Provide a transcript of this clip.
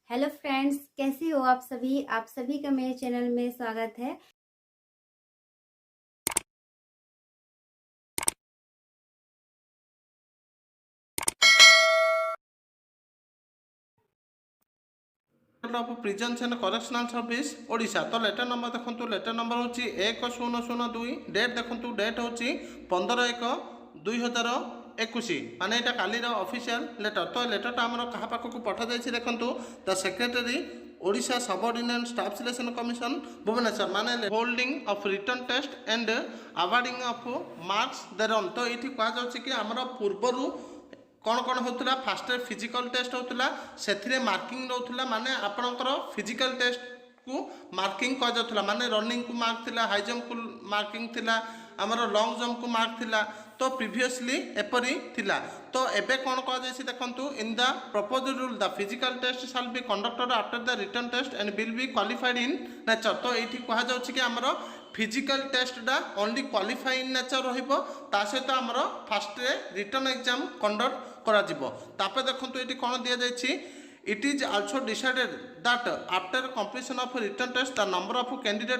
Hello friends, कैसे हो आप सभी का मेरे चैनल में स्वागत है। Of presence and correctional service Odisha. तो लेटर नंबर देखो, लेटर नंबर हूँ 1002। डेट देखो, डेट हूँ 15/1/2021 माने यहाँ कालीर ऑफिशियल लेटर। तो लेटरटा आम क्या पाखक पठा जाइए देखो, the secretary Odisha subordinate staff selection commission Bhubaneswar माने holding of written test and awarding of marks देरन। तो ये कहुच्छे कि आमर पूर्वर कौन कौन होता फास्ट फिजिकल टेस्ट होता से मार्किंग रोला माने आपणकर फिजिकल टेस्ट को मार्किंग करा माने रनिंग को मार्क थिला, हाई जंप को मार्किंग थिला, आमर लॉन्ग जंप को मार्क थिला। तो प्रीवियसली एपरी थिला। तो एबे कौन कह देखु, in the propose rule the physical test shall be conducted after the written test and will be qualified in nature. तो ये कहुच्छे कि आमर फिजिकल टेस्टा ओनली क्वालिफाई इन नेचर रा सहित आमर फास्ट रिटर्न एग्जाम कंडक्ट कर। देखो ये कौन दि जाए, it is also decided that after completion of written test the number of candidate